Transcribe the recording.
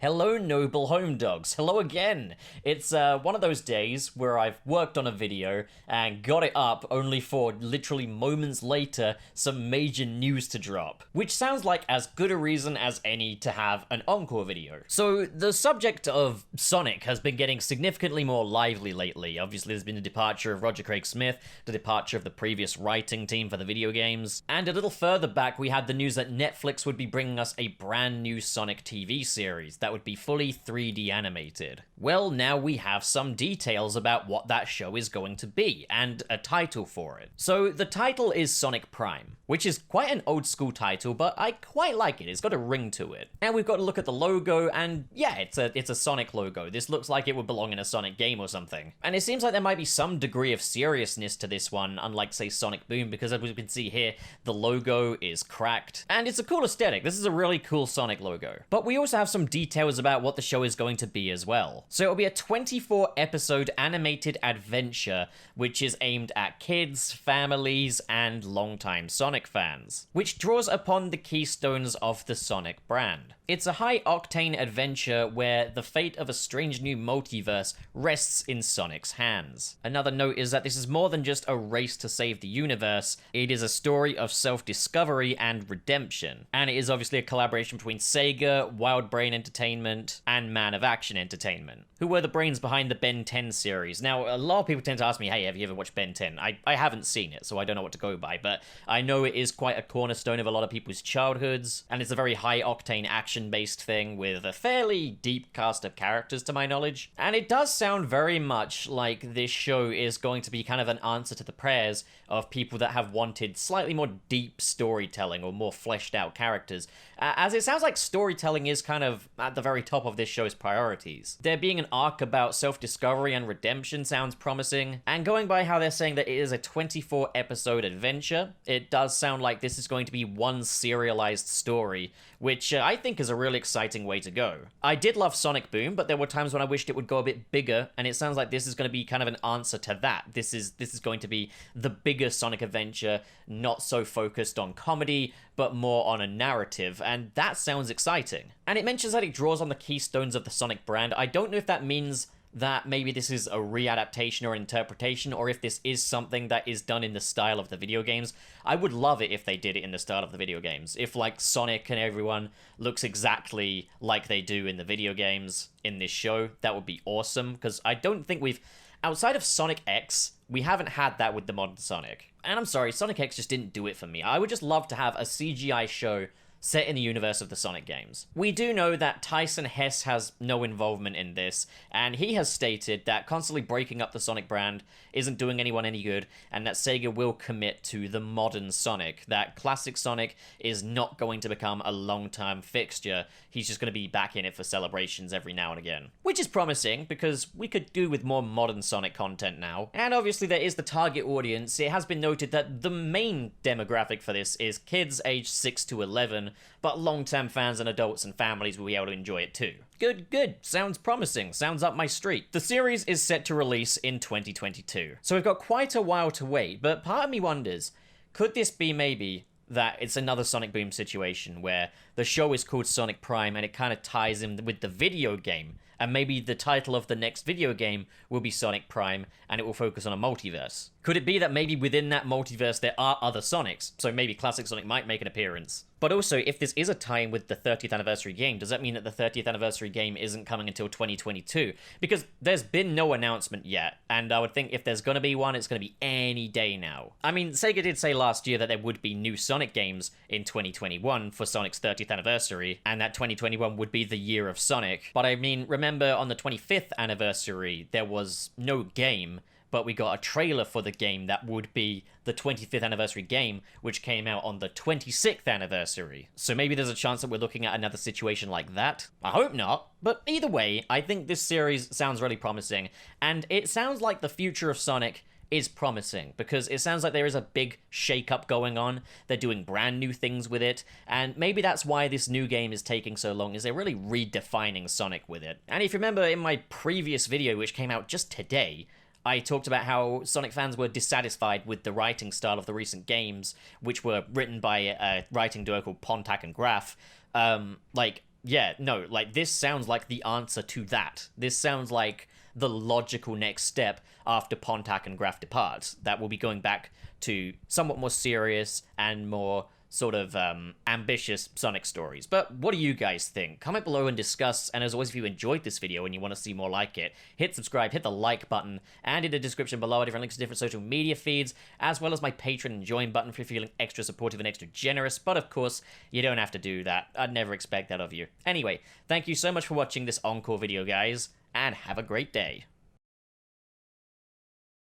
Hello, noble home dogs. Hello again. It's one of those days where I've worked on a video and got it up only for literally moments later some major news to drop, which sounds like as good a reason as any to have an encore video. So the subject of Sonic has been getting significantly more lively lately. Obviously there's been the departure of Roger Craig Smith, the departure of the previous writing team for the video games, and a little further back we had the news that Netflix would be bringing us a brand new Sonic TV series that would be fully 3D animated. Well, now we have some details about what that show is going to be, and a title for it. So the title is Sonic Prime, which is quite an old school title, but I quite like it. It's got a ring to it. And we've got to look at the logo, and yeah, it's a Sonic logo. This looks like it would belong in a Sonic game or something. And it seems like there might be some degree of seriousness to this one, unlike, say, Sonic Boom, because as we can see here, the logo is cracked. And it's a cool aesthetic. This is a really cool Sonic logo. But we also have some details about what the show is going to be as well. So it'll be a 24-episode animated adventure, which is aimed at kids, families, and longtime Sonic fans, which draws upon the keystones of the Sonic brand. It's a high-octane adventure where the fate of a strange new multiverse rests in Sonic's hands. Another note is that this is more than just a race to save the universe, it is a story of self-discovery and redemption. And it is obviously a collaboration between Sega, Wild Brain Entertainment, and Man of Action Entertainment, who were the brains behind the Ben 10 series. Now, a lot of people tend to ask me, hey, have you ever watched Ben 10? I haven't seen it, so I don't know what to go by, but I know it is quite a cornerstone of a lot of people's childhoods, and it's a very high-octane action-based thing with a fairly deep cast of characters, to my knowledge. And it does sound very much like this show is going to be kind of an answer to the prayers of people that have wanted slightly more deep storytelling or more fleshed out characters, as it sounds like storytelling is kind of at the very top of this show's priorities. There being an arc about self-discovery and redemption sounds promising, and going by how they're saying that it is a 24-episode adventure, it does sound like this is going to be one serialized story, which I think is a really exciting way to go. I did love Sonic Boom, but there were times when I wished it would go a bit bigger, and it sounds like this is going to be kind of an answer to that. This is going to be the bigger Sonic adventure, not so focused on comedy, but more on a narrative, and that sounds exciting. And it mentions that it draws on the keystones of the Sonic brand. I don't know if that means that maybe this is a readaptation or interpretation, or if this is something that is done in the style of the video games. I would love it if they did it in the style of the video games. If, like, Sonic and everyone looks exactly like they do in the video games in this show, that would be awesome, because I don't think outside of Sonic X, we haven't had that with the modern Sonic. And I'm sorry, Sonic X just didn't do it for me. I would just love to have a CGI show set in the universe of the Sonic games. We do know that Tyson Hesse has no involvement in this, and he has stated that constantly breaking up the Sonic brand isn't doing anyone any good, and that Sega will commit to the modern Sonic, that classic Sonic is not going to become a long-term fixture, he's just going to be back in it for celebrations every now and again. Which is promising, because we could do with more modern Sonic content now. And obviously there is the target audience. It has been noted that the main demographic for this is kids aged 6 to 11, but long-term fans and adults and families will be able to enjoy it too. Good. Sounds promising. Sounds up my street. The series is set to release in 2022. So we've got quite a while to wait, but part of me wonders, could this be maybe that it's another Sonic Boom situation where the show is called Sonic Prime and it kind of ties in with the video game, and maybe the title of the next video game will be Sonic Prime and it will focus on a multiverse? Could it be that maybe within that multiverse there are other Sonics, so maybe classic Sonic might make an appearance? But also, if this is a tie-in with the 30th anniversary game, does that mean that the 30th anniversary game isn't coming until 2022? Because there's been no announcement yet, and I would think if there's gonna be one, it's gonna be any day now. I mean, Sega did say last year that there would be new Sonic games in 2021 for Sonic's 30th anniversary, and that 2021 would be the year of Sonic. But I mean, remember on the 25th anniversary, there was no game, but we got a trailer for the game that would be the 25th anniversary game, which came out on the 26th anniversary. So maybe there's a chance that we're looking at another situation like that. I hope not. But either way, I think this series sounds really promising, and it sounds like the future of Sonic is promising, because it sounds like there is a big shake-up going on. They're doing brand new things with it, and maybe that's why this new game is taking so long, is they're really redefining Sonic with it. And if you remember in my previous video, which came out just today, I talked about how Sonic fans were dissatisfied with the writing style of the recent games, which were written by a writing duo called Pontac and Graf. Yeah, no, like, this sounds like the answer to that. This sounds like the logical next step after Pontac and Graf depart. That will be going back to somewhat more serious and more sort of ambitious Sonic stories. But what do you guys think? Comment below and discuss, and as always, if you enjoyed this video and you want to see more like it, hit subscribe, hit the like button, and in the description below are different links to different social media feeds, as well as my Patreon and join button if you're feeling extra supportive and extra generous. But of course, you don't have to do that. I'd never expect that of you. Anyway, thank you so much for watching this encore video, guys, and have a great day.